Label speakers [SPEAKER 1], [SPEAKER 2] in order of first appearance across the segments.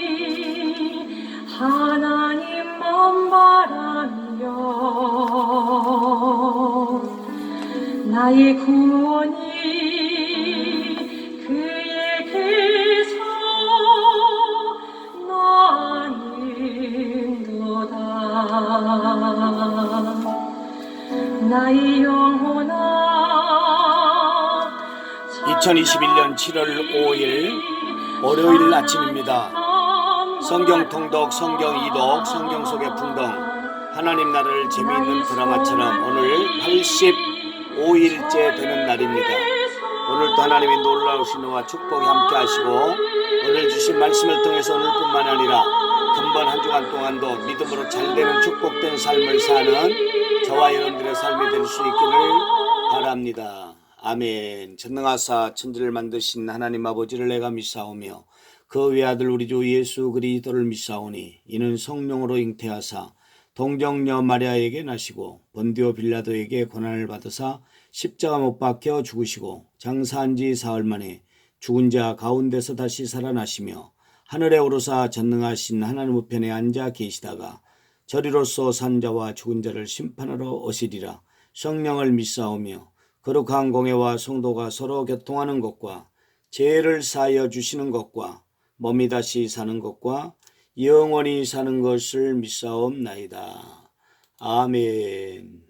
[SPEAKER 1] 잠잠히 하나님만 바라며 나의 구원이 그에게서 나는도다. 나의 영혼아
[SPEAKER 2] 2021년 7월 5일 월요일 아침입니다. 성경 통독, 성경 이독, 성경 속의 풍덩, 하나님 나라를 재미있는 드라마처럼 오늘 85일째 되는 날입니다. 오늘도 하나님의 놀라우신 은혜와 축복이 함께 하시고 오늘 주신 말씀을 통해서 오늘뿐만 아니라 한 번 한 주간 동안도 믿음으로 잘되는 축복된 삶을 사는 저와 여러분들의 삶이 될 수 있기를 바랍니다. 아멘. 전능하사 천지를 만드신 하나님 아버지를 내가 믿사오며 그 외아들 우리 주 예수 그리스도를 믿사오니 이는 성령으로 잉태하사 동정녀 마리아에게 나시고 본디오 빌라도에게 고난을 받으사 십자가 못 박혀 죽으시고 장사한 지 사흘 만에 죽은 자 가운데서 다시 살아나시며 하늘에 오르사 전능하신 하나님 우편에 앉아 계시다가 저리로서 산 자와 죽은 자를 심판하러 오시리라. 성령을 믿사오며 거룩한 공회와 성도가 서로 교통하는 것과 죄를 사하여 주시는 것과 몸이 다시 사는 것과 영원히 사는 것을 믿사옵나이다. 아멘.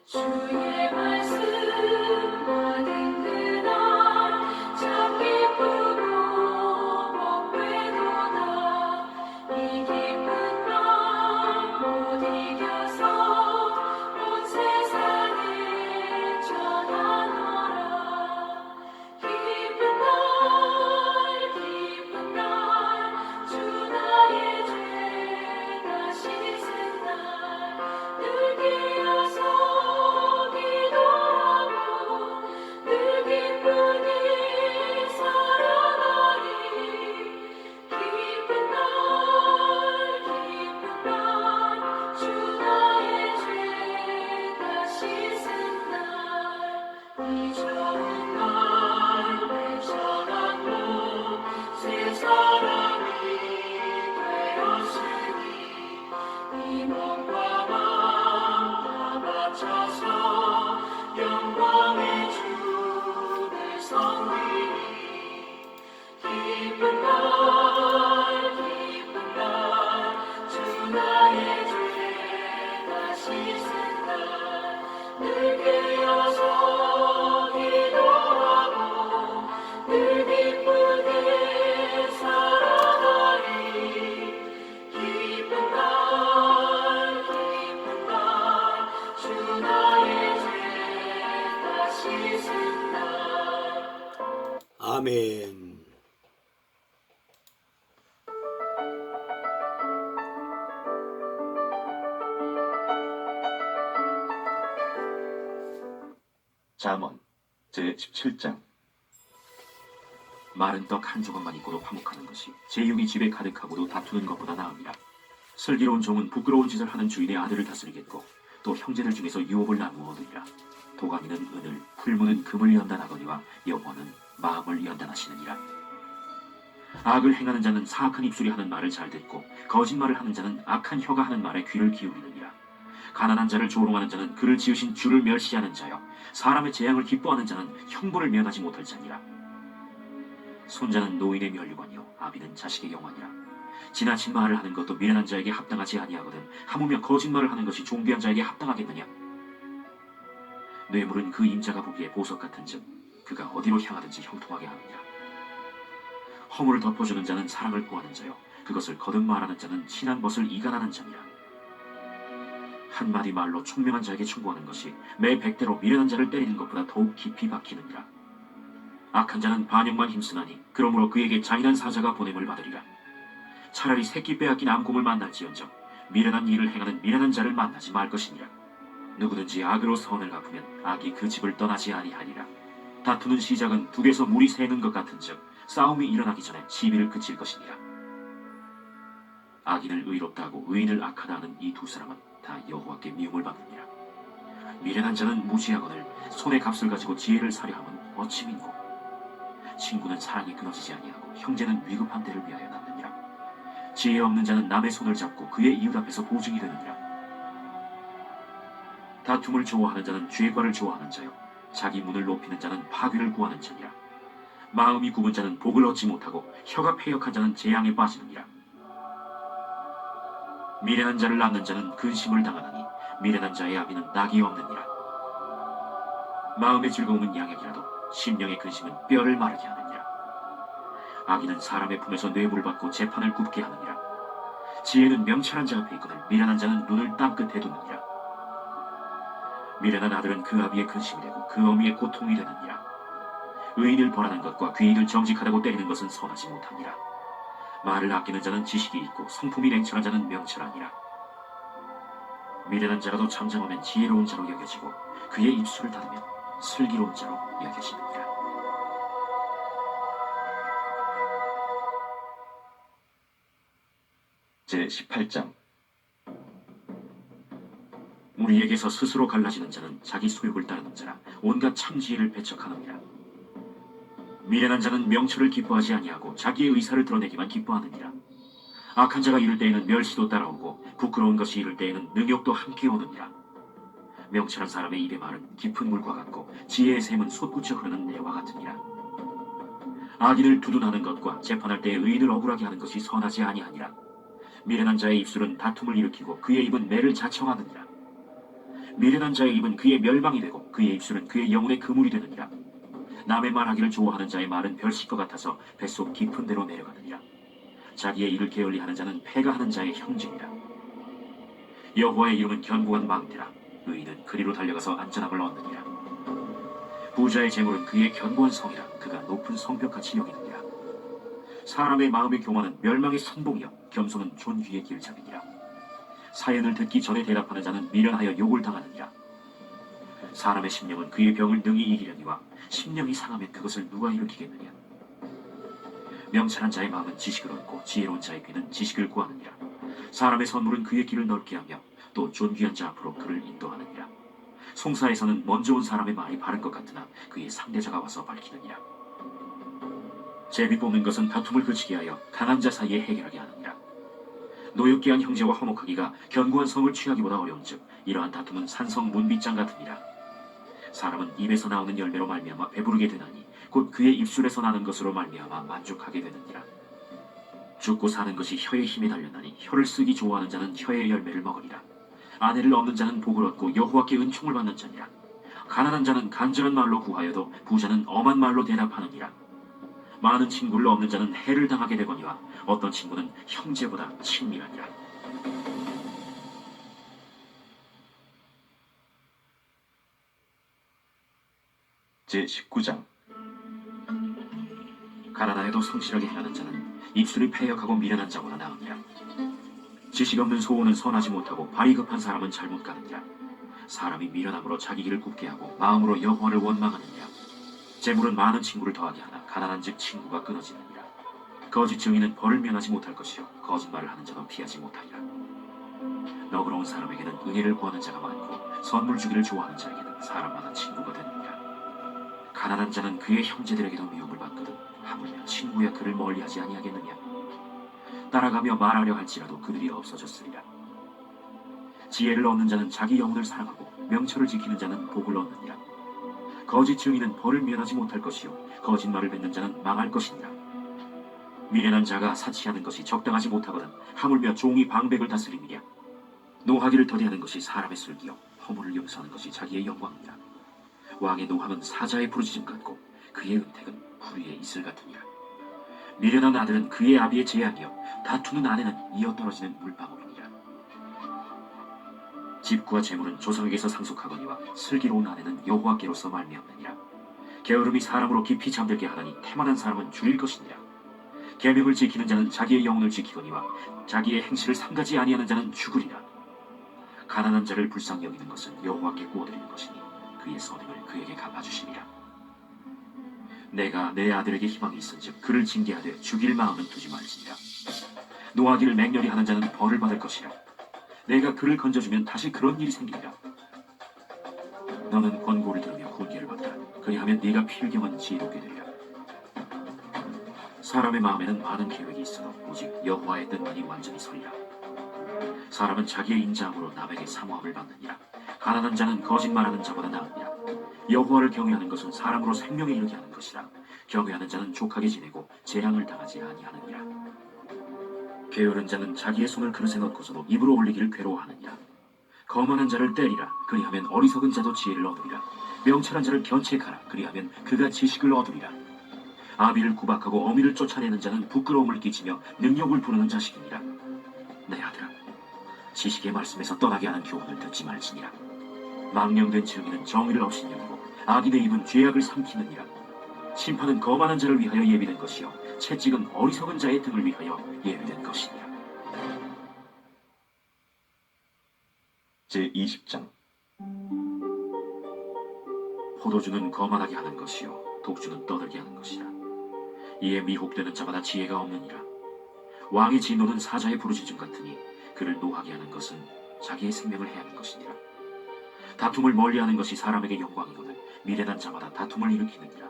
[SPEAKER 1] 주의 말씀 받은 그날 참 기쁘고 복되도다. 이 기쁜 날 못 이겨서 온 세상에 전하노라. 기쁜 날 주 나의 죄 다시 씻은 날 늘 깨어서
[SPEAKER 2] 아멘.
[SPEAKER 3] 잠언 제17장. 마른 떡 한 조각만 있고도 화목하는 것이 제6이 집에 가득하고도 다투는 것보다 나으니라. 슬기로운 종은 부끄러운 짓을 하는 주인의 아들을 다스리겠고 또 형제들 중에서 유업을 나누어 얻으리라. 도가니는 은을, 풀무는 금을 연단하거니와 여호와는 마음을 연단하시느니라. 악을 행하는 자는 사악한 입술이 하는 말을 잘 듣고 거짓말을 하는 자는 악한 혀가 하는 말에 귀를 기울이느니라. 가난한 자를 조롱하는 자는 그를 지으신 주를 멸시하는 자여, 사람의 재앙을 기뻐하는 자는 형벌을 면하지 못할 자니라. 손자는 노인의 면류관이요 아비는 자식의 영화니라. 지나친 말을 하는 것도 미련한 자에게 합당하지 아니하거든 하물며 거짓말을 하는 것이 존귀한 자에게 합당하겠느냐. 뇌물은 그 임자가 보기에 보석 같은즉 그가 어디로 향하든지 형통하게 하느니라. 허물을 덮어주는 자는 사랑을 구하는 자요 그것을 거듭 말하는 자는 친한 것을 이간하는 자니라. 한마디 말로 총명한 자에게 충고하는 것이 매 100대로 미련한 자를 때리는 것보다 더욱 깊이 박히느니라. 악한 자는 반역만 힘쓰나니 그러므로 그에게 잔인한 사자가 보냄을 받으리라. 차라리 새끼 빼앗긴 암곰을 만날지언정 미련한 일을 행하는 미련한 자를 만나지 말 것이니라. 누구든지 악으로 선을 갚으면 악이 그 집을 떠나지 아니하리라. 다투는 시작은 북에서 물이 새는 것 같은즉 싸움이 일어나기 전에 시비를 그칠 것이니라. 악인을 의롭다 하고 의인을 악하다 하는 이 두 사람은 다 여호와께 미움을 받느니라. 미련한 자는 무지하거늘 손의 값을 가지고 지혜를 사려 함은 어찌 민고. 친구는 사랑이 끊어지지 아니하고 형제는 위급한 때를 위하여 남느니라. 지혜 없는 자는 남의 손을 잡고 그의 이웃 앞에서 보증이 되느니라. 다툼을 좋아하는 자는 죄과를 좋아하는 자요 자기 문을 높이는 자는 파괴를 구하는 자니라. 마음이 굽은 자는 복을 얻지 못하고 혀가 패역한 자는 재앙에 빠지느니라. 미련한 자를 낳는 자는 근심을 당하나니 미련한 자의 아비는 낙이 없느니라. 마음의 즐거움은 양약이라도 심령의 근심은 뼈를 마르게 하느니라. 악인은 사람의 품에서 뇌물을 받고 재판을 굽게 하느니라. 지혜는 명철한 자 앞에 있거늘 미련한 자는 눈을 땅끝에 두느니라. 미련한 아들은 그 아비의 근심이 되고 그 어미의 고통이 되느니라. 의인을 벌하는 것과 귀인을 정직하다고 때리는 것은 선하지 못하니라. 말을 아끼는 자는 지식이 있고 성품이 냉철한 자는 명철하니라. 미련한 자라도 잠잠하면 지혜로운 자로 여겨지고 그의 입술을 닫으면 슬기로운 자로 여겨지느니라. 제18장. 우리에게서 스스로 갈라지는 자는 자기 소욕을 따르는 자라 온갖 참지혜를 배척하느니라. 미련한 자는 명철을 기뻐하지 아니하고 자기의 의사를 드러내기만 기뻐하느니라. 악한 자가 이를 때에는 멸시도 따라오고 부끄러운 것이 이를 때에는 능욕도 함께 오느니라. 명철한 사람의 입의 말은 깊은 물과 같고 지혜의 샘은 솟구쳐 흐르는 내와 같으니라. 악인을 두둔하는 것과 재판할 때에 의인을 억울하게 하는 것이 선하지 아니하니라. 미련한 자의 입술은 다툼을 일으키고 그의 입은 매를 자청하느니라. 미련한 자의 입은 그의 멸망이 되고 그의 입술은 그의 영혼의 그물이 되느니라. 남의 말하기를 좋아하는 자의 말은 별식과 같아서 뱃속 깊은 데로 내려가느니라. 자기의 일을 게을리하는 자는 패가하는 자의 형제니라. 여호와의 이름은 견고한 망대라. 의인은 그리로 달려가서 안전함을 얻느니라. 부자의 재물은 그의 견고한 성이라. 그가 높은 성벽같이 여기느니라. 사람의 마음의 교만은 멸망의 선봉이요 겸손은 존귀의 길잡이니라. 사연을 듣기 전에 대답하는 자는 미련하여 욕을 당하느니라. 사람의 심령은 그의 병을 능히 이기려니와 심령이 상하면 그것을 누가 일으키겠느냐. 명철한 자의 마음은 지식을 얻고 지혜로운 자의 귀는 지식을 구하느니라. 사람의 선물은 그의 길을 넓게 하며 또 존귀한 자 앞으로 그를 인도하느니라. 송사에서는 먼저 온 사람의 말이 바른 것 같으나 그의 상대자가 와서 밝히느니라. 제비 뽑는 것은 다툼을 그치게 하여 강한 자 사이에 해결하게 하느니라. 노엽게 한 형제와 화목하기가 견고한 성을 취하기보다 어려운즉 이러한 다툼은 산성 문빗장 같으니라. 사람은 입에서 나오는 열매로 말미암아 배부르게 되나니 곧 그의 입술에서 나는 것으로 말미암아 만족하게 되느니라. 죽고 사는 것이 혀의 힘에 달렸나니 혀를 쓰기 좋아하는 자는 혀의 열매를 먹으리라. 아내를 얻는 자는 복을 얻고 여호와께 은총을 받는 자니라. 가난한 자는 간절한 말로 구하여도 부자는 엄한 말로 대답하느니라. 많은 친구를 얻는 자는 해를 당하게 되거니와 어떤 친구는 형제보다 친밀하니라. 제19장. 가난하여도 성실하게 행하는 자는 입술이 패역하고 미련한 자보다 나으니라. 지식 없는 소원은 선하지 못하고 발이 급한 사람은 잘못 가느니라. 사람이 미련함으로 자기 길을 굽게 하고 마음으로 여호와를 원망하느니라. 재물은 많은 친구를 더하게 하나 가난한즉 친구가 끊어지느니라. 거짓 증인은 벌을 면하지 못할 것이요 거짓말을 하는 자도 피하지 못하리라. 너그러운 사람에게는 은혜를 구하는 자가 많고 선물 주기를 좋아하는 자에게는 사람마다 친구가 되느니라. 가난한 자는 그의 형제들에게도 미움을 받거든 하물며 친구야 그를 멀리하지 아니하겠느냐. 따라가며 말하려 할지라도 그들이 없어졌으리라. 지혜를 얻는 자는 자기 영혼을 사랑하고 명철을 지키는 자는 복을 얻느니라. 거짓 증인은 벌을 면하지 못할 것이요 거짓말을 뱉는 자는 망할 것이니라. 미련한 자가 사치하는 것이 적당하지 못하거든 하물며 종이 방백을 다스리느냐. 노하기를 더디하는 것이 사람의 슬기요 허물을 용서하는 것이 자기의 영광이니라. 왕의 노함은 사자의 부르짖음 같고 그의 은택은 불위의 이슬 같으니라. 미련한 아들은 그의 아비의 재앙이요 다투는 아내는 이어 떨어지는 물방울이니라. 집과 재물은 조상에게서 상속하거니와 슬기로운 아내는 여호와께로서 말미암느니라. 게으름이 사람으로 깊이 잠들게 하나니 태만한 사람은 줄일 것이니라. 계명을 지키는 자는 자기의 영혼을 지키거니와 자기의 행실을 삼가지 아니하는 자는 죽으리라. 가난한 자를 불쌍히 여기는 것은 여호와께 구워드리는 것이니 그의 선행을 그에게 갚아주시리라. 내가 내 아들에게 희망이 있은즉 그를 징계하되 죽일 마음은 두지 말지니라. 노하기를 맹렬히 하는 자는 벌을 받을 것이라. 내가 그를 건져주면 다시 그런 일이 생기리라. 너는 권고를 들으며 훈계를 받으라. 그리하면 네가 필경한 지혜롭게 되리라. 사람의 마음에는 많은 계획이 있어도 오직 여호와의 뜻만이 완전히 서리라. 사람은 자기의 인자함으로 남에게 사모함을 받느니라. 가난한 자는 거짓말하는 자보다 나으니라. 여호와를 경외하는 것은 사람으로 생명에 이르게 하는 것이라. 경외하는 자는 족하게 지내고 재앙을 당하지 아니하느니라. 게으른 자는 자기의 손을 그릇에 넣고서도 입으로 올리기를 괴로워하느니라. 거만한 자를 때리라. 그리하면 어리석은 자도 지혜를 얻으리라. 명철한 자를 견책하라. 그리하면 그가 지식을 얻으리라. 아비를 구박하고 어미를 쫓아내는 자는 부끄러움을 끼치며 능욕을 부르는 자식이니라. 내 아들아, 지식의 말씀에서 떠나게 하는 교훈을 듣지 말지니라. 망령된 증인은 정의를 업신여기고 악인의 입은 죄악을 삼키느니라. 심판은 거만한 자를 위하여 예비된 것이요 채찍은 어리석은 자의 등을 위하여 예비된 것이니라.
[SPEAKER 4] 제20장.
[SPEAKER 3] 포도주는 거만하게 하는 것이요 독주는 떠들게 하는 것이라. 이에 미혹되는 자마다 지혜가 없느니라. 왕의 진노는 사자의 부르짖음 같으니 그를 노하게 하는 것은 자기의 생명을 해하는 것이니라. 다툼을 멀리하는 것이 사람에게 영광이거든 미련한 자마다 다툼을 일으키느니라.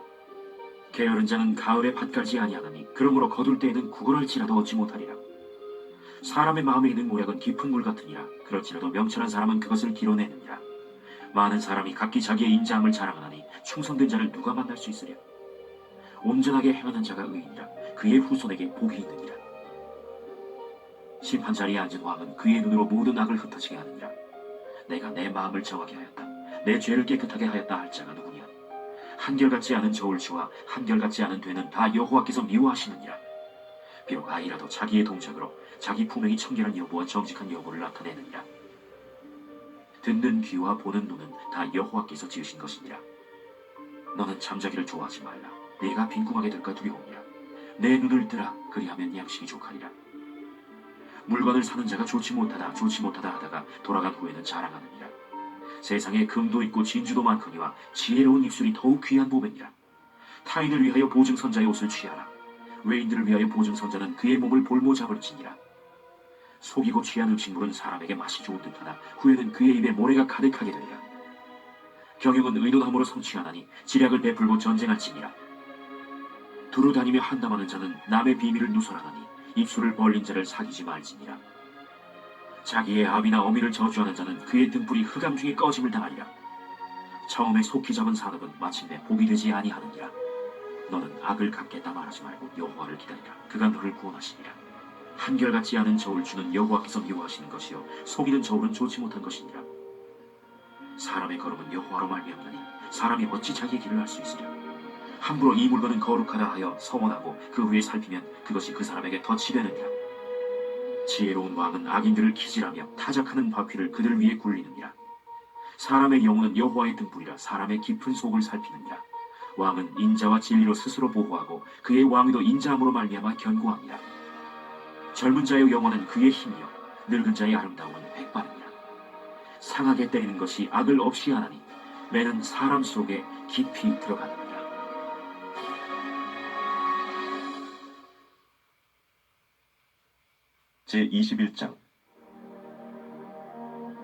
[SPEAKER 3] 게으른 자는 가을에 밭 갈지 아니하나니 그러므로 거둘 때에는 구걸할지라도 얻지 못하리라. 사람의 마음에 있는 모략은 깊은 물 같으니라. 그럴지라도 명철한 사람은 그것을 길어내느니라. 많은 사람이 각기 자기의 인자함을 자랑하나니 충성된 자를 누가 만날 수 있으랴. 온전하게 행하는 자가 의인이라. 그의 후손에게 복이 있느니라. 심판 자리에 앉은 왕은 그의 눈으로 모든 악을 흩어지게 하느니라. 내가 내 마음을 정하게 하였다. 내 죄를 깨끗하게 하였다 할 자가 누구냐. 한결같지 않은 저울추와 한결같지 않은 되는 다 여호와께서 미워하시느니라. 비록 아이라도 자기의 동작으로 자기 품행이 청결한 여부와 정직한 여부를 나타내느니라. 듣는 귀와 보는 눈은 다 여호와께서 지으신 것이니라. 너는 잠자기를 좋아하지 말라. 네가 빈궁하게 될까 두려우니라. 내 눈을 뜨라. 그리하면 양식이 족하리라. 물건을 사는 자가 좋지 못하다 하다가 돌아간 후에는 자랑하느니라. 세상에 금도 있고 진주도 많거니와 지혜로운 입술이 더욱 귀한 보배니라. 타인을 위하여 보증선자의 옷을 취하라. 외인들을 위하여 보증선자는 그의 몸을 볼모 잡을지니라. 속이고 취한 음식물은 사람에게 맛이 좋은 듯하나 후에는 그의 입에 모래가 가득하게 되리라. 경영은 의논함으로 성취하나니 지략을 베풀고 전쟁할지니라. 두루 다니며 한담하는 자는 남의 비밀을 누설하나니 입술을 벌린 자를 사귀지 말지니라. 자기의 아비나 어미를 저주하는 자는 그의 등불이 흑암 중에 꺼짐을 당하리라. 처음에 속히 잡은 산업은 마침내 복이 되지 아니하느니라. 너는 악을 갚겠다 말하지 말고 여호와를 기다리라. 그가 너를 구원하시리라. 한결같지 않은 저울추는 여호와께서 미워하시는 것이요 속이는 저울은 좋지 못한 것이니라. 사람의 걸음은 여호와로 말미암나니 사람이 어찌 자기의 길을 알 수 있으랴. 함부로 이 물건은 거룩하다 하여 서원하고 그 후에 살피면 그것이 그 사람에게 덫이 되느니라. 지혜로운 왕은 악인들을 기질하며 타작하는 바퀴를 그들 위에 굴리느니라. 사람의 영혼은 여호와의 등불이라 사람의 깊은 속을 살피느니라. 왕은 인자와 진리로 스스로 보호하고 그의 왕위도 인자함으로 말미암아 견고함이라. 젊은 자의 영혼은 그의 힘이요 늙은 자의 아름다움은 백발이니라. 상하게 때리는 것이 악을 없이 하나니 매는 사람 속에 깊이 들어가느니라.
[SPEAKER 4] 제21장.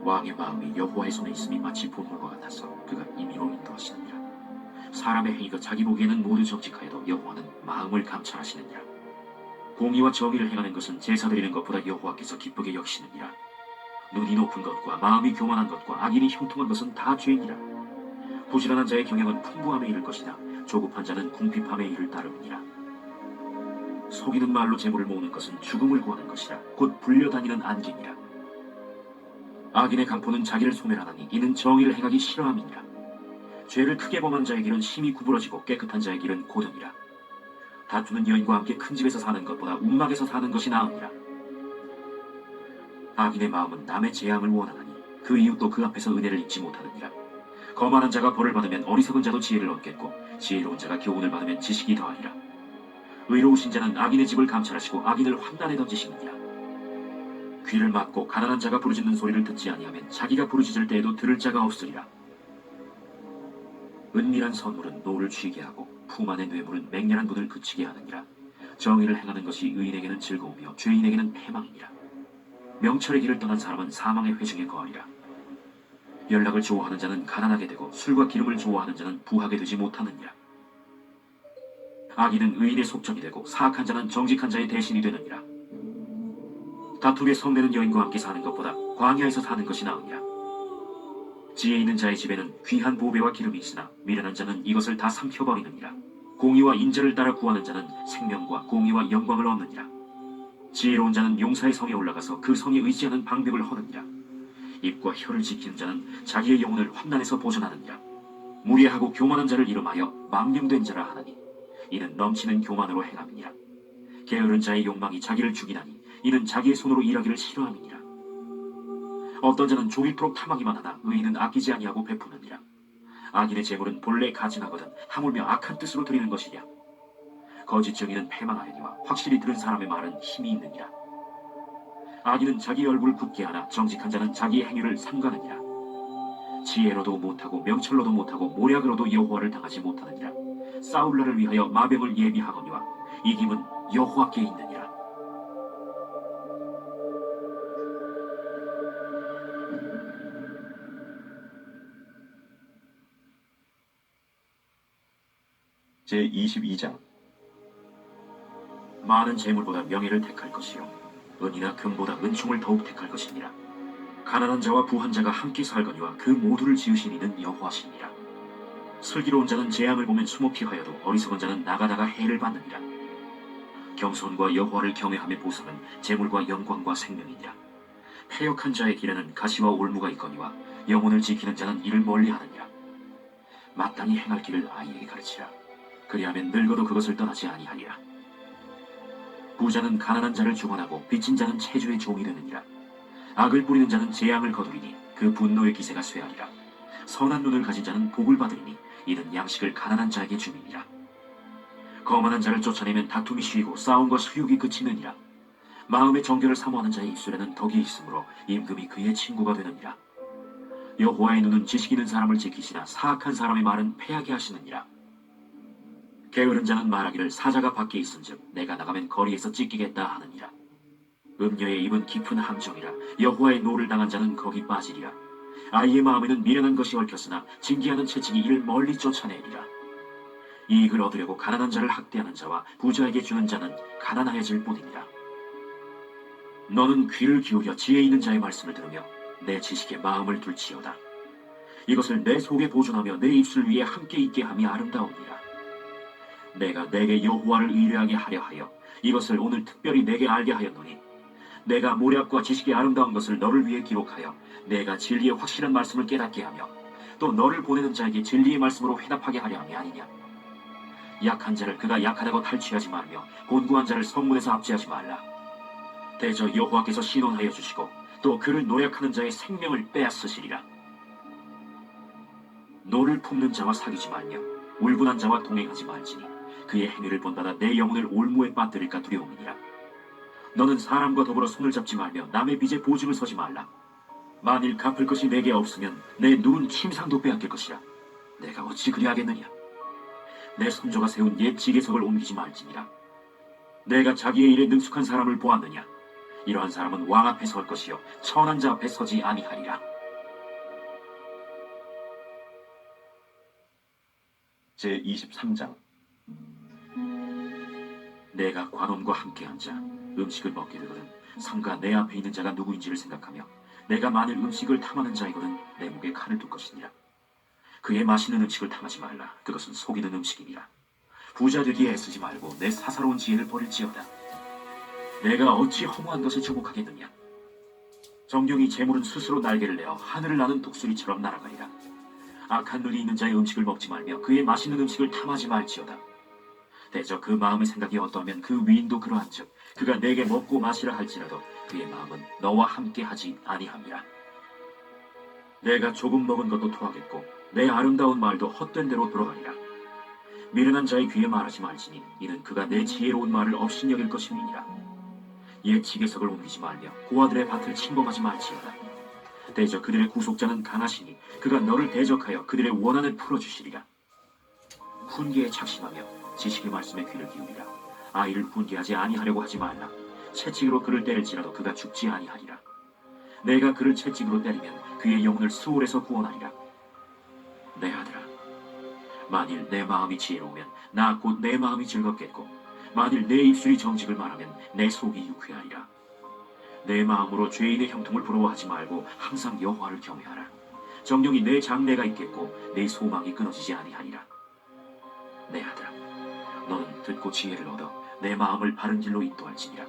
[SPEAKER 3] 왕의 마음이 여호와의 손에 있음이 마치 본물과 같아서 그가 임의로 인도하시느니라. 사람의 행위가 자기 보기에는 모두 정직하여도 여호와는 마음을 감찰하시느니라. 공의와 정의를 행하는 것은 제사 드리는 것보다 여호와께서 기쁘게 여기시느니라. 눈이 높은 것과 마음이 교만한 것과 악인이 형통한 것은 다 죄이니라. 부지런한 자의 경영은 풍부함에 이를 것이다. 조급한 자는 궁핍함에 이를 따르느니라. 속이는 말로 재물을 모으는 것은 죽음을 구하는 것이라. 곧 불려다니는 안개니라. 악인의 강포는 자기를 소멸하나니 이는 정의를 행하기 싫어함이니라. 죄를 크게 범한 자의 길은 심히 구부러지고 깨끗한 자의 길은 고등이라. 다투는 여인과 함께 큰 집에서 사는 것보다 움막에서 사는 것이 나으니라. 악인의 마음은 남의 재앙을 원하나니 그 이웃도 그 앞에서 은혜를 입지 못하느니라. 거만한 자가 벌을 받으면 어리석은 자도 지혜를 얻겠고 지혜로운 자가 교훈을 받으면 지식이 더하리라. 의로우신 자는 악인의 집을 감찰하시고 악인을 환난에 던지시느니라. 귀를 막고 가난한 자가 부르짖는 소리를 듣지 아니하면 자기가 부르짖을 때에도 들을 자가 없으리라. 은밀한 선물은 노를 취게 하고 품 안의 뇌물은 맹렬한 분을 그치게 하느니라. 정의를 행하는 것이 의인에게는 즐거우며 죄인에게는 패망이니라. 명철의 길을 떠난 사람은 사망의 회중에 거하리라. 연락을 좋아하는 자는 가난하게 되고 술과 기름을 좋아하는 자는 부하게 되지 못하느니라. 악인은 의인의 속전이 되고 사악한 자는 정직한 자의 대신이 되느니라. 다툼에 성내는 여인과 함께 사는 것보다 광야에서 사는 것이 나으니라. 지혜 있는 자의 집에는 귀한 보배와 기름이 있으나 미련한 자는 이것을 다 삼켜버리느니라. 공의와 인자를 따라 구하는 자는 생명과 공의와 영광을 얻느니라. 지혜로운 자는 용사의 성에 올라가서 그 성에 의지하는 방벽을 허느니라. 입과 혀를 지키는 자는 자기의 영혼을 환난에서 보존하느니라. 무례하고 교만한 자를 이름하여 망령된 자라 하나니 이는 넘치는 교만으로 행함이니라. 게으른 자의 욕망이 자기를 죽이나니 이는 자기의 손으로 일하기를 싫어함이니라. 어떤 자는 종일토록 탐하기만 하나 의인은 아끼지 아니하고 베푸느니라. 악인의 재물은 본래 가증하거든 하물며 악한 뜻으로 드리는 것이랴. 거짓 증인은 패망하려니와 확실히 들은 사람의 말은 힘이 있느니라. 악인은 자기 얼굴을 굳게 하나 정직한 자는 자기의 행위를 삼가느니라. 지혜로도 못하고 명철로도 못하고 모략으로도 여호와를 당하지 못하느니라. 싸울 날을 위하여 마병을 예비하거니와 이김은 여호와께 있느니라.
[SPEAKER 4] 제22장.
[SPEAKER 3] 많은 재물보다 명예를 택할 것이요 은이나 금보다 은총을 더욱 택할 것이니라. 가난한 자와 부한 자가 함께 살거니와 그 모두를 지으신 이는 여호와시니라. 슬기로운 자는 재앙을 보면 숨어 피하여도 어리석은 자는 나가다가 해를 받느니라. 겸손과 여호와를 경외함의 보상은 재물과 영광과 생명이니라. 패역한 자의 길에는 가시와 올무가 있거니와 영혼을 지키는 자는 이를 멀리하느니라. 마땅히 행할 길을 아이에게 가르치라. 그리하면 늙어도 그것을 떠나지 아니하리라. 부자는 가난한 자를 주관하고 빚진 자는 체주의 종이 되느니라. 악을 뿌리는 자는 재앙을 거두리니 그 분노의 기세가 쇠하리라. 선한 눈을 가진 자는 복을 받으리니 이는 양식을 가난한 자에게 줌이니라. 거만한 자를 쫓아내면 다툼이 쉬고 싸움과 수욕이 그치느니라. 마음의 정결을 사모하는 자의 입술에는 덕이 있으므로 임금이 그의 친구가 되느니라. 여호와의 눈은 지식 있는 사람을 지키시나 사악한 사람의 말은 패하게 하시느니라. 게으른 자는 말하기를 사자가 밖에 있은즉 내가 나가면 거리에서 찢기겠다 하느니라. 음녀의 입은 깊은 함정이라. 여호와의 노를 당한 자는 거기 빠지리라. 아이의 마음에는 미련한 것이 얽혔으나 징계하는 채찍이 이를 멀리 쫓아내리라. 이익을 얻으려고 가난한 자를 학대하는 자와 부자에게 주는 자는 가난하여질 뿐이니라. 너는 귀를 기울여 지혜 있는 자의 말씀을 들으며 내 지식에 마음을 둘지어다. 이것을 내 속에 보존하며 내 입술 위에 함께 있게 함이 아름다우니라. 내가 내게 여호와를 의뢰하게 하려 하여 이것을 오늘 특별히 내게 알게 하였노니 내가 모략과 지식의 아름다운 것을 너를 위해 기록하여 내가 진리의 확실한 말씀을 깨닫게 하며 또 너를 보내는 자에게 진리의 말씀으로 회답하게 하려 함이 아니냐. 약한 자를 그가 약하다고 탈취하지 말며 곤고한 자를 성문에서 압제하지 말라. 대저 여호와께서 신원하여 주시고 또 그를 노략하는 자의 생명을 빼앗으시리라. 노를 품는 자와 사귀지 말며 울분한 자와 동행하지 말지니 그의 행위를 본받아 내 영혼을 올무에 빠뜨릴까 두려움이니라. 너는 사람과 더불어 손을 잡지 말며 남의 빚에 보증을 서지 말라. 만일 갚을 것이 내게 없으면 내 누운 침상도 빼앗길 것이라. 내가 어찌 그리하겠느냐. 내 손조가 세운 옛 지게석을 옮기지 말지니라. 내가 자기의 일에 능숙한 사람을 보았느냐. 이러한 사람은 왕 앞에 설 것이요 천한 자 앞에 서지 아니하리라.
[SPEAKER 4] 제23장.
[SPEAKER 3] 내가 관원과 함께 앉아 음식을 먹게 되거든 삼가 내 앞에 있는 자가 누구인지를 생각하며 내가 만일 음식을 탐하는 자이거든 내 목에 칼을 둘 것이니라. 그의 맛있는 음식을 탐하지 말라. 그것은 속이는 음식이니라. 부자 되기에 애쓰지 말고 내 사사로운 지혜를 버릴지어다. 내가 어찌 허무한 것에 주목하겠느냐. 정령이 재물은 스스로 날개를 내어 하늘을 나는 독수리처럼 날아가리라. 악한 눈이 있는 자의 음식을 먹지 말며 그의 맛있는 음식을 탐하지 말지어다. 대저 그 마음의 생각이 어떠하면 그 위인도 그러한즉 그가 내게 먹고 마시라 할지라도 그의 마음은 너와 함께 하지 아니함이라. 내가 조금 먹은 것도 토하겠고 내 아름다운 말도 헛된 대로 돌아가리라. 미련한 자의 귀에 말하지 말지니 이는 그가 내 지혜로운 말을 업신여길 것임이니라. 옛 지게석을 옮기지 말며 고아들의 밭을 침범하지 말지어다. 대저 그들의 구속자는 강하시니 그가 너를 대적하여 그들의 원한을 풀어주시리라. 훈계에 착심하며 지식의 말씀에 귀를 기울이라. 아이를 훈계하지 아니하려고 하지 말라. 채찍으로 그를 때릴지라도 그가 죽지 아니하리라. 내가 그를 채찍으로 때리면 그의 영혼을 수월에서 구원하리라. 내 아들아, 만일 내 마음이 지혜로우면 나 곧 내 마음이 즐겁겠고, 만일 내 입술이 정직을 말하면 내 속이 유쾌하리라. 내 마음으로 죄인의 형통을 부러워하지 말고 항상 여호와를 경외하라. 정령이 내 장래가 있겠고 내 소망이 끊어지지 아니하리라. 내 아들아, 너는 듣고 지혜를 얻어 내 마음을 바른 길로 인도할지니라.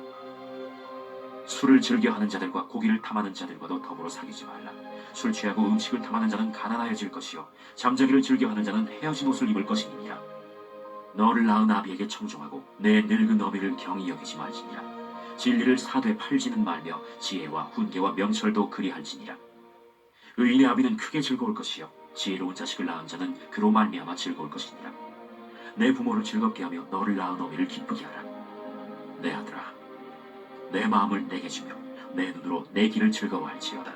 [SPEAKER 3] 술을 즐겨하는 자들과 고기를 탐하는 자들과도 더불어 사귀지 말라. 술 취하고 음식을 탐하는 자는 가난하여질 것이요 잠자기를 즐겨하는 자는 헤어진 옷을 입을 것이니라. 너를 낳은 아비에게 청종하고 내 늙은 어미를 경히 여기지 말지니라. 진리를 사되 팔지는 말며 지혜와 훈계와 명철도 그리할지니라. 의인의 아비는 크게 즐거울 것이요 지혜로운 자식을 낳은 자는 그로 말미암아 즐거울 것이니라. 내 부모를 즐겁게 하며 너를 낳은 어미를 기쁘게 하라. 내 아들아, 내 마음을 내게 주며 내 눈으로 내 길을 즐거워할지어다.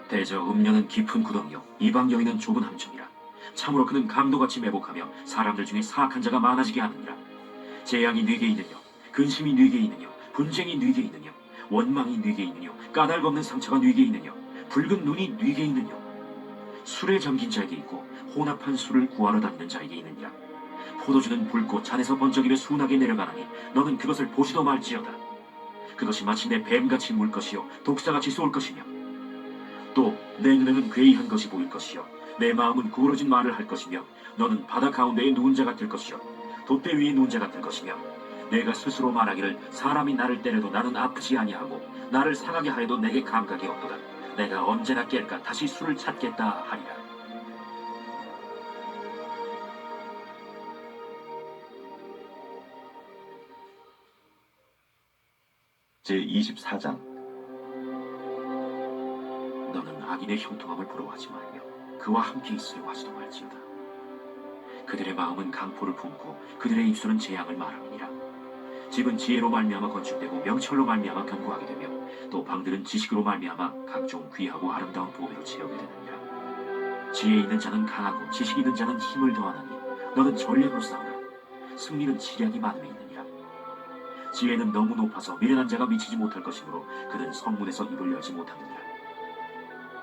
[SPEAKER 3] 대저 음녀는 깊은 구덩이요 이방 여인은 좁은 함정이라. 참으로 그는 강도같이 매복하며 사람들 중에 사악한 자가 많아지게 하느니라. 재앙이 네게 있느냐, 근심이 네게 있느냐, 분쟁이 네게 있느냐, 원망이 네게 있느냐, 까닭 없는 상처가 네게 있느냐, 붉은 눈이 네게 있느냐. 술에 잠긴 자에게 있고 혼합한 술을 구하러 다니는 자에게 있느니라. 포도주는 붉고 잔에서 번쩍이며 순하게 내려가나니 너는 그것을 보지도 말지어다. 그것이 마침내 뱀같이 물 것이요 독사같이 쏠 것이며, 또 내 눈에는 괴이한 것이 보일 것이요 내 마음은 구부러진 말을 할 것이며, 너는 바다 가운데에 누운 자 같을 것이요 돛대 위에 누운 자 같을 것이며, 내가 스스로 말하기를 사람이 나를 때려도 나는 아프지 아니하고 나를 상하게 하여도 내게 감각이 없도다. 내가 언제나 깰까 다시 술을 찾겠다 하리라.
[SPEAKER 4] 제24장.
[SPEAKER 3] 너는 악인의 형통함을 부러워하지 말며 그와 함께 있으려고 하지도 말지어다. 그들의 마음은 강포를 품고 그들의 입술은 재앙을 말함이니라. 집은 지혜로 말미암아 건축되고 명철로 말미암아 견고하게 되며, 또 방들은 지식으로 말미암아 각종 귀하고 아름다운 보배로 채우게 되느니라. 지혜 있는 자는 강하고 지식 있는 자는 힘을 더하나니 너는 전략으로 싸우라. 승리는 지략이 많음에 있느니라. 지혜는 너무 높아서 미련한 자가 미치지 못할 것이므로 그는 성문에서 입을 열지 못하느니라.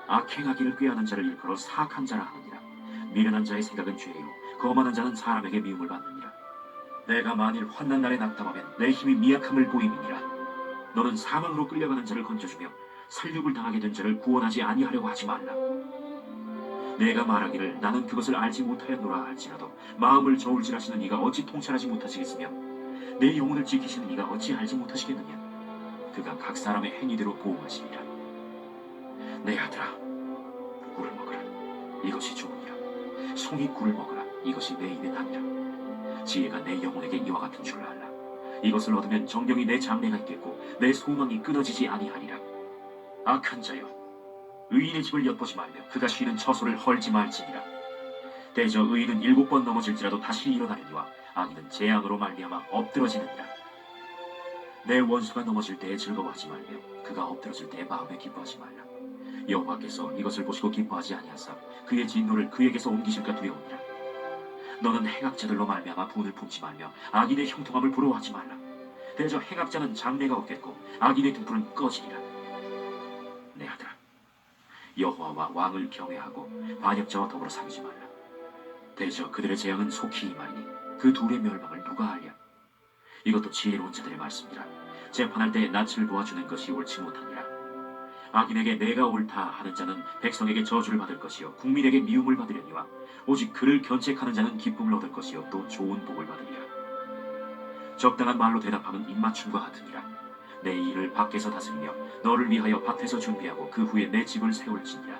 [SPEAKER 3] 악행하기를 꾀하는 자를 일컬어 사악한 자라 하느니라. 미련한 자의 생각은 죄요 거만한 자는 사람에게 미움을 받느니라. 내가 만일 환난 날에 낙담하면 내 힘이 미약함을 보임이니라. 너는 사망으로 끌려가는 자를 건져주며 살육을 당하게 된 자를 구원하지 아니하려고 하지 말라. 내가 말하기를 나는 그것을 알지 못하였노라 할지라도 마음을 저울질하시는 이가 어찌 통찰하지 못하시겠으며, 내 영혼을 지키시는 이가 어찌 알지 못하시겠느냐. 그가 각 사람의 행위대로 보응하시리라. 내 아들아, 꿀을 먹으라. 이것이 좋으니라. 송이 꿀을 먹으라. 이것이 내 입에 담이라. 지혜가 내 영혼에게 이와 같은 줄을 알라. 이것을 얻으면 정령이 내 장래가 있겠고 내 소망이 끊어지지 아니하리라. 악한 자여, 의인의 집을 엿보지 말며 그가 쉬는 처소를 헐지 말지니라. 대저 의인은 7번 넘어질지라도 다시 일어나려니와 악인은 재앙으로 말미암아 엎드러지느니라. 내 원수가 넘어질 때에 즐거워하지 말며 그가 엎드러질 때에 마음에 기뻐하지 말라. 여호와께서 이것을 보시고 기뻐하지 아니하사 그의 진노를 그에게서 옮기실까 두려우니라. 너는 행악자들로 말미암아 분을 품지 말며 악인의 형통함을 부러워하지 말라. 대저 행악자는 장래가 없겠고 악인의 등불은 꺼지리라. 내 아들아, 여호와와 왕을 경외하고 반역자와 더불어 사귀지 말라. 대저 그들의 재앙은 속히 임하리니 그 둘의 멸망을 누가 알랴. 이것도 지혜로운 자들의 말씀이라. 재판할 때에 낯을 보아주는 것이 옳지 못하니라. 악인에게 내가 옳다 하는 자는 백성에게 저주를 받을 것이요 국민에게 미움을 받으려니와, 오직 그를 견책하는 자는 기쁨을 얻을 것이요 또 좋은 복을 받으리라. 적당한 말로 대답하면 입맞춤과 같으니라. 내 일을 밖에서 다스리며 너를 위하여 밭에서 준비하고 그 후에 내 집을 세울지니라.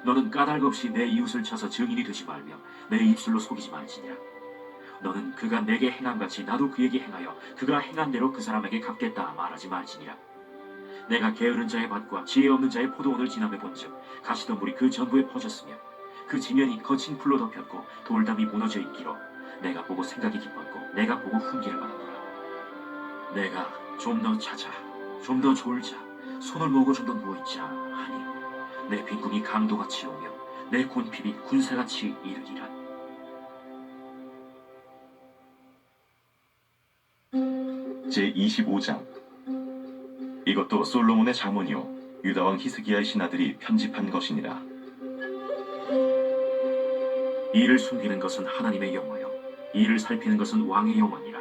[SPEAKER 3] 너는 까닭 없이 내 이웃을 쳐서 증인이 되지 말며 내 입술로 속이지 말지니라. 너는 그가 내게 행함같이 나도 그에게 행하여 그가 행한 대로 그 사람에게 갚겠다 말하지 말지니라. 내가 게으른 자의 밭과 지혜 없는 자의 포도원을 지나며 본즉 가시덤불이 그 전부에 퍼졌으며 그 지면이 거친 풀로 덮였고 돌담이 무너져 있기로 내가 보고 생각이 깊었고 내가 보고 훈계를 받았노라. 내가 좀 더 자자, 좀 더 졸자, 손을 모으고 좀 더 누워있자 하니 내 빈궁이 강도같이 오며 내 곤핍이 군사같이 이르기라.
[SPEAKER 4] 제25장. 이것도 솔로몬의 잠언이요 유다왕 히스기야의 신하들이 편집한 것이니라.
[SPEAKER 3] 이를 숨기는 것은 하나님의 영화요 이를 살피는 것은 왕의 영화니라.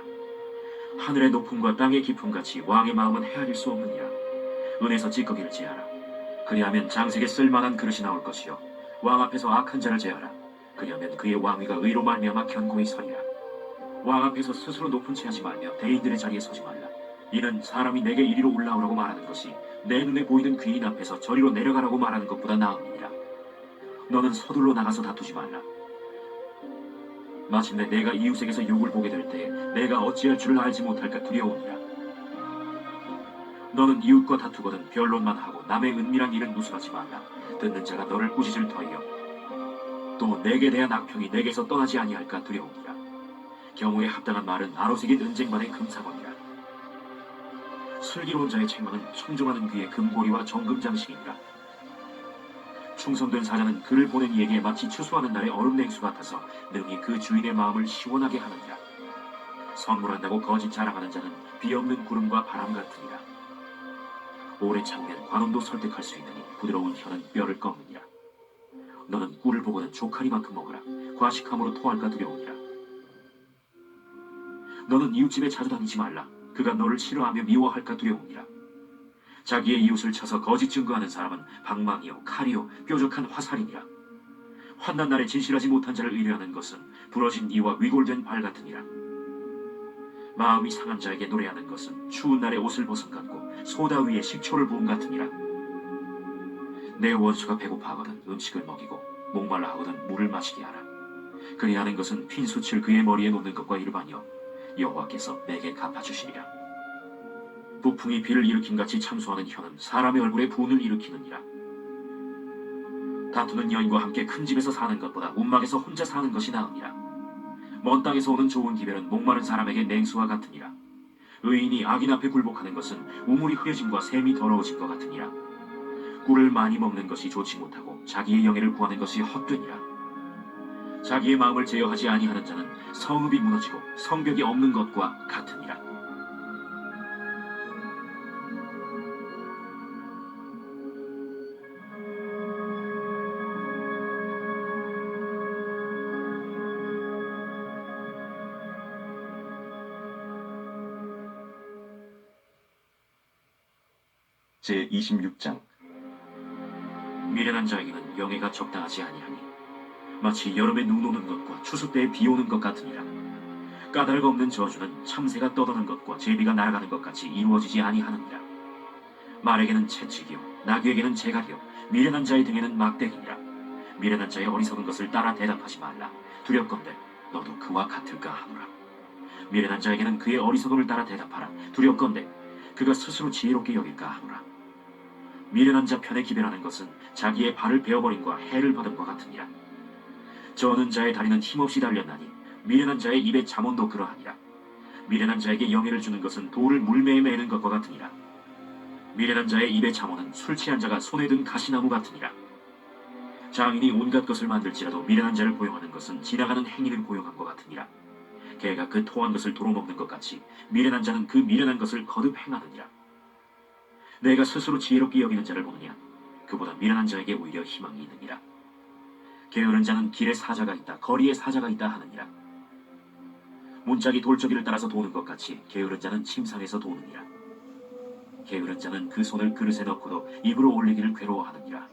[SPEAKER 3] 하늘의 높음과 땅의 깊음같이 왕의 마음은 헤아릴 수 없느니라. 은에서 찌꺼기를 제하라. 그리하면 장색에 쓸만한 그릇이 나올 것이요 왕 앞에서 악한 자를 제하라. 그리하면 그의 왕위가 의로 말미암아 견고히 서리라. 왕 앞에서 스스로 높은 채 하지 말며 대인들의 자리에 서지 말라. 이는 사람이 내게 이리로 올라오라고 말하는 것이 내 눈에 보이는 귀인 앞에서 저리로 내려가라고 말하는 것보다 나음이니라. 너는 서둘러 나가서 다투지 말라. 마침내 내가 이웃에게서 욕을 보게 될 때에 내가 어찌할 줄을 알지 못할까 두려우니라. 너는 이웃과 다투거든 변론만 하고 남의 은밀한 일은 누설하지 말라. 듣는 자가 너를 꾸짖을 터이요 또 내게 대한 악평이 내게서 떠나지 아니할까 두려우니라. 경우에 합당한 말은 아로새긴 은쟁반의 금사건이라. 슬기로운 자의 책망은 청정하는 귀의 금고리와 정금장식이니라. 충성된 사자는 그를 보낸 이에게 마치 추수하는 날의 얼음 냉수 같아서 능히 그 주인의 마음을 시원하게 하느니라. 선물한다고 거짓 자랑하는 자는 비없는 구름과 바람 같으니라. 오래 참으면 관원도 설득할 수 있느니 부드러운 혀는 뼈를 꺾느니라. 너는 꿀을 보고는 조카리만큼 먹으라. 과식함으로 토할까 두려우니라. 너는 이웃집에 자주 다니지 말라. 그가 너를 싫어하며 미워할까 두려우니라. 자기의 이웃을 쳐서 거짓 증거하는 사람은 방망이요 칼이요 뾰족한 화살이니라. 환난 날에 진실하지 못한 자를 의뢰하는 것은 부러진 이와 위골된 발 같으니라. 마음이 상한 자에게 노래하는 것은 추운 날에 옷을 벗은 같고 소다 위에 식초를 부은 같으니라. 내 원수가 배고파하거든 음식을 먹이고 목말라 하거든 물을 마시게 하라. 그리하는 것은 핀 숯을 그의 머리에 놓는 것과 일반이요 여호와께서 내게 갚아주시리라. 부풍이 비를 일으킴같이 참소하는 혀는 사람의 얼굴에 분을 일으키느니라. 다투는 여인과 함께 큰 집에서 사는 것보다 움막에서 혼자 사는 것이 나으니라. 먼 땅에서 오는 좋은 기별은 목마른 사람에게 냉수와 같으니라. 의인이 악인 앞에 굴복하는 것은 우물이 흐려짐과 샘이 더러워진 것 같으니라. 꿀을 많이 먹는 것이 좋지 못하고 자기의 영예를 구하는 것이 헛되니라. 자기의 마음을 제어하지 아니하는 자는 성읍이 무너지고 성벽이 없는 것과 같으니라.
[SPEAKER 4] 제26장.
[SPEAKER 3] 미련한 자에게는 영예가 적당하지 아니하니 마치 여름에 눈 오는 것과 추수 때에 비 오는 것 같으니라. 까닭 없는 저주는 참새가 떠도는 것과 제비가 날아가는 것 같이 이루어지지 아니하느니라. 말에게는 채찍이요 나귀에게는 재갈이요 미련한 자의 등에는 막대기니라. 미련한 자의 어리석은 것을 따라 대답하지 말라. 두렵건대 너도 그와 같을까 하노라. 미련한 자에게는 그의 어리석음을 따라 대답하라. 두렵건대 그가 스스로 지혜롭게 여길까 하노라. 미련한 자 편에 기별하는 것은 자기의 발을 베어버림과 해를 받음과 같으니라. 저는 자의 다리는 힘없이 달렸나니 미련한 자의 입에 잠언도 그러하니라. 미련한 자에게 영예를 주는 것은 돌을 물매에 매는 것과 같으니라. 미련한 자의 입에 잠언은 술 취한 자가 손에 든 가시나무 같으니라. 장인이 온갖 것을 만들지라도 미련한 자를 고용하는 것은 지나가는 행인을 고용한 것 같으니라. 개가 그 토한 것을 도로 먹는 것 같이 미련한 자는 그 미련한 것을 거듭 행하느니라. 내가 스스로 지혜롭게 여기는 자를 보느냐? 그보다 미련한 자에게 오히려 희망이 있느니라. 게으른 자는 길에 사자가 있다 거리에 사자가 있다 하느니라. 문짝이 돌저기를 따라서 도는 것 같이 게으른 자는 침상에서 도느니라. 게으른 자는 그 손을 그릇에 넣고도 입으로 올리기를 괴로워하느니라.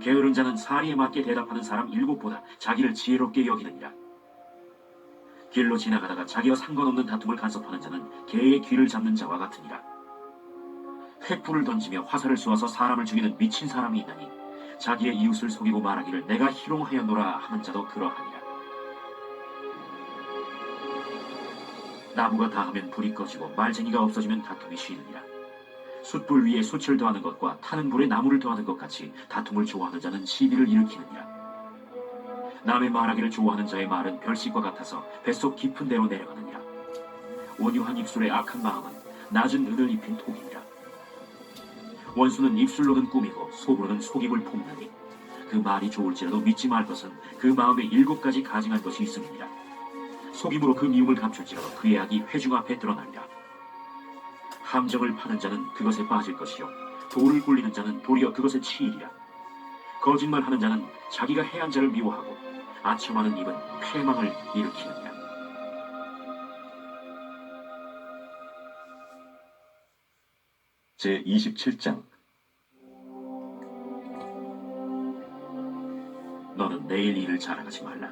[SPEAKER 3] 게으른 자는 사리에 맞게 대답하는 사람 7보다 자기를 지혜롭게 여기느니라. 길로 지나가다가 자기와 상관없는 다툼을 간섭하는 자는 개의 귀를 잡는 자와 같으니라. 횃불을 던지며 화살을 쏘아서 사람을 죽이는 미친 사람이 있나니 자기의 이웃을 속이고 말하기를 내가 희롱하였노라 하는 자도 그러하니라. 나무가 다하면 불이 꺼지고 말쟁이가 없어지면 다툼이 쉬느니라. 숯불 위에 숯을 더하는 것과 타는 불에 나무를 더하는 것 같이 다툼을 좋아하는 자는 시비를 일으키느니라. 남의 말하기를 좋아하는 자의 말은 별식과 같아서 뱃속 깊은 데로 내려가느니라. 온유한 입술의 악한 마음은 낮은 은을 입힌 톡이니라. 원수는 입술로는 꾸미고 속으로는 속임을 품느니 그 말이 좋을지라도 믿지 말 것은 그 마음에 7가지 가증한 것이 있음이니라. 속임으로 그 미움을 감출지라도 그의 악이 회중 앞에 드러나리라. 함정을 파는 자는 그것에 빠질 것이요 돌을 굴리는 자는 도리어 그것에 치이리라. 거짓말하는 자는 자기가 해한 자를 미워하고 아첨하는 입은 패망을 일으키느니라.
[SPEAKER 4] 제 27장.
[SPEAKER 3] 너는 내일 일을 자랑하지 말라.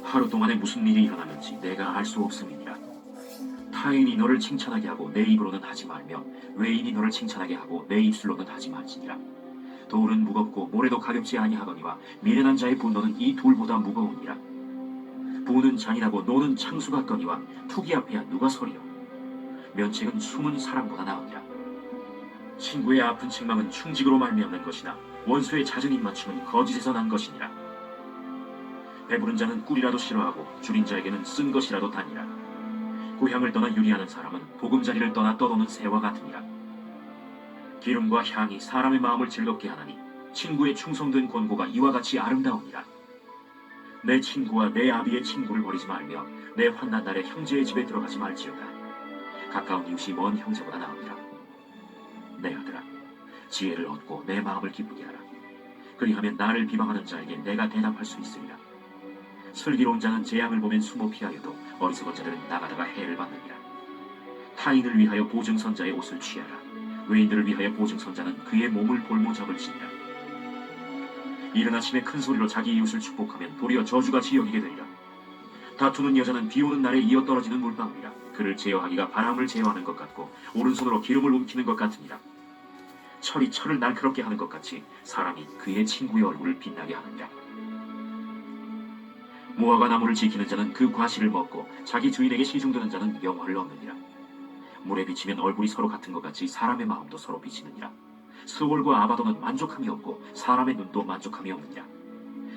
[SPEAKER 3] 하루 동안에 무슨 일이 일어나는지 내가 알 수 없음이니라. 타인이 너를 칭찬하게 하고 내 입으로는 하지 말며 외인이 너를 칭찬하게 하고 내 입술로는 하지 말지니라. 돌은 무겁고 모래도 가볍지 아니하거니와 미련한 자의 분노는 이 돌보다 무거우니라. 부는 잔인하고 노는 창수 같거니와 투기 앞에야 누가 서리요. 면책은 숨은 사람보다 나으니라. 친구의 아픈 책망은 충직으로 말미암는 것이나 원수의 잦은 입맞춤은 거짓에서 난 것이니라. 배부른 자는 꿀이라도 싫어하고 줄인 자에게는 쓴 것이라도 다니라. 고향을 떠나 유리하는 사람은 보금자리를 떠나 떠도는 새와 같으니라. 기름과 향이 사람의 마음을 즐겁게 하나니 친구의 충성된 권고가 이와 같이 아름다우니라. 내 친구와 내 아비의 친구를 버리지 말며 내 환난 날에 형제의 집에 들어가지 말지어다. 가까운 이웃이 먼 형제보다 나으니라. 내 아들아, 지혜를 얻고 내 마음을 기쁘게 하라. 그리하면 나를 비방하는 자에게 내가 대답할 수 있으리라. 슬기로운 자는 재앙을 보면 숨어 피하여도 어리석은 자들은 나가다가 해를 받느니라. 타인을 위하여 보증선자의 옷을 취하라. 외인들을 위하여 보증선자는 그의 몸을 볼모 잡을지니라. 이른 아침에 큰 소리로 자기 이웃을 축복하면 도리어 저주같이 여기게 되리라. 다투는 여자는 비 오는 날에 이어 떨어지는 물방울이라. 그를 제어하기가 바람을 제어하는 것 같고 오른손으로 기름을 움키는 것 같으니라. 철이 철을 날카롭게 하는 것 같이 사람이 그의 친구의 얼굴을 빛나게 하느니라. 무화과 나무를 지키는 자는 그 과실을 먹고 자기 주인에게 시중드는 자는 영화를 얻느니라. 물에 비치면 얼굴이 서로 같은 것 같이 사람의 마음도 서로 비치느니라. 스월과 아바도는 만족함이 없고 사람의 눈도 만족함이 없느니라.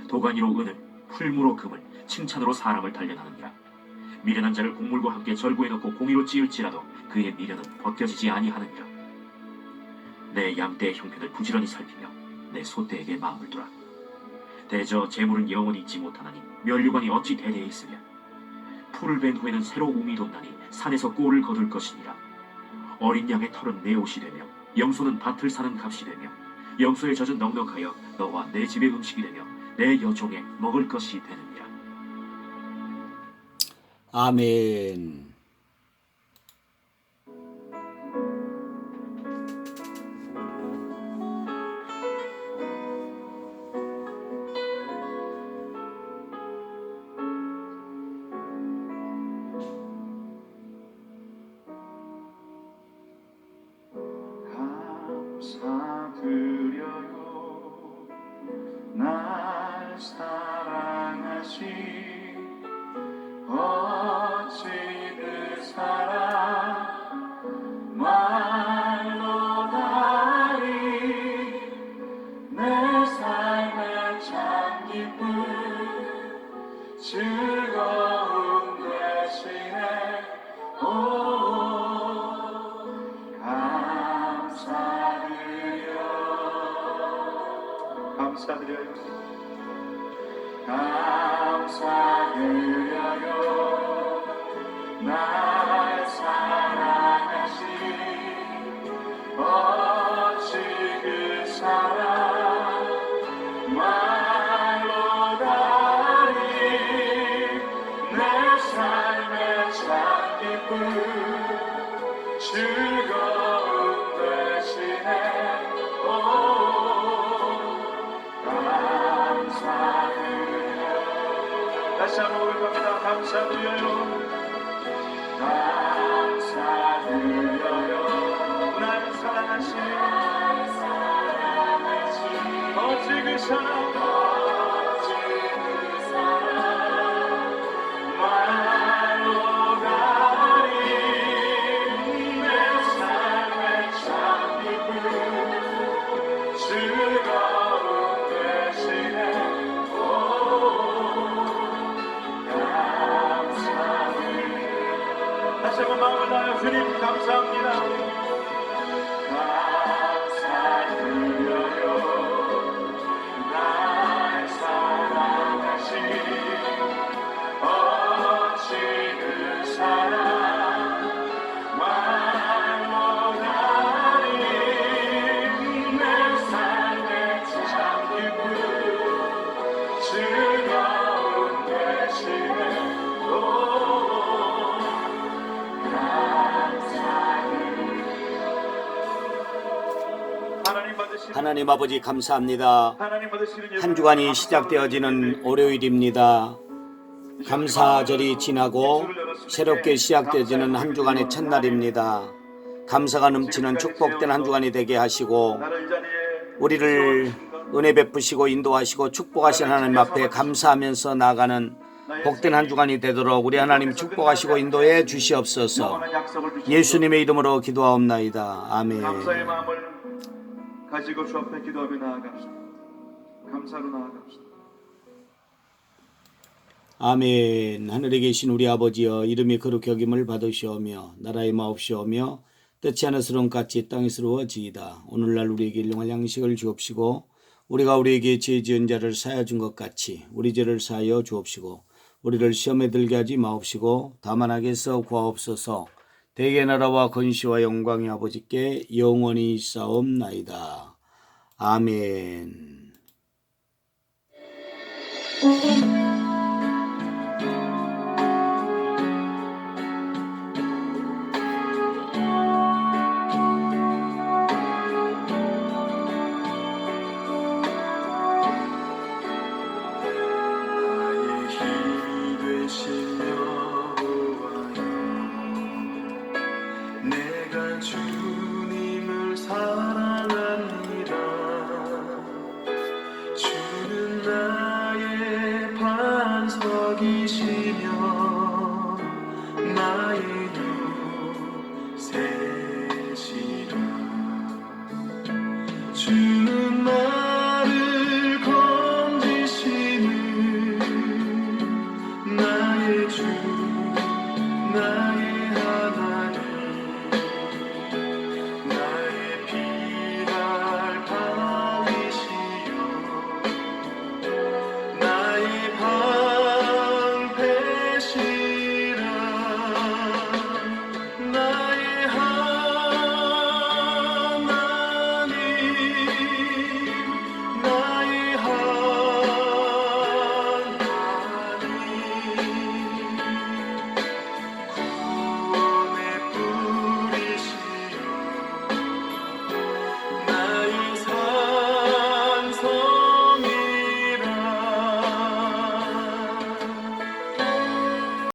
[SPEAKER 3] 도가니로 은을, 풀무로 금을, 칭찬으로 사람을 단련하느니라. 미련한 자를 곡물과 함께 절구해 넣고 공의로 찌을지라도 그의 미련은 벗겨지지 아니하느니라. 내 양떼의 형편을 부지런히 살피며 내 소떼에게 마음을 두라. 대저 재물은 영원히 있지 못하나니 면류관이 어찌 대대에 있으랴. 풀을 벤 후에는 새로 움이 돋나니 산에서 꼴을 거둘 것이니라. 어린 양의 털은 내 옷이 되며 영소는 밭을 사는 값이 되며 영소의 젖은 넉넉하여 너와 내 집의 음식이 되며 내 여종의 먹을 것이 되느니라.
[SPEAKER 2] 아멘.
[SPEAKER 5] 감사드려요 날 사랑하신 어찌 그 사랑 말로 다리 내 삶의 참 기쁨 즐거움 되시네 감사드려요 날 사랑하신 어찌 그 사랑 말로 다리 내 삶의 참 기쁨 즐거움 되시네 다시 한번 고백합니다. 감사드려요 날 사랑하신 어찌 그 사랑 말로 다리 내 삶의 참 기쁨 즐거움 되시네 다시 한번 마음을 다하여 주님 감사
[SPEAKER 2] 하나님 아버지 감사합니다.
[SPEAKER 5] 하나님 받으시는
[SPEAKER 2] 한 주간이 시작되어지는 월요일입니다. 감사절이 지나고 새롭게 시작되어지는 한 주간의 첫날입니다. 감사가 넘치는 축복된 한 주간이 되게 하시고
[SPEAKER 5] 나를 이 자리에
[SPEAKER 2] 우리를 은혜 베푸시고 인도하시고 축복하신 하나님 앞에 감사하면서 나아가는 복된 한 주간이 되도록 우리 하나님 축복하시고 인도해 주시옵소서.
[SPEAKER 5] 영원한 약속을 주시고
[SPEAKER 2] 예수님의 이름으로 기도하옵나이다. 아멘.
[SPEAKER 5] 감사의 마음을 가지고 주 앞에 기도하며 나아갑시다. 감사로 나아갑시다.
[SPEAKER 2] 아멘. 하늘에 계신 우리 아버지여, 이름이 거룩히 여김을 받으시오며 나라의 마옵시오며 뜻이 하늘스러운 같이 땅에서로워지이다. 오늘날 우리에게 일용할 양식을 주옵시고 우리가 우리에게 죄 지은 자를 사하여 준 것 같이 우리 죄를 사하여 주옵시고 우리를 시험에 들게 하지 마옵시고 다만 악에서 구하옵소서. 대개 나라와 권시와 영광이 아버지께 영원히 있사옵나이다. 아멘.
[SPEAKER 5] 나의 힘이 되신 여호와여, 내가 주님을 사랑합니다. 주는 나의 반석이시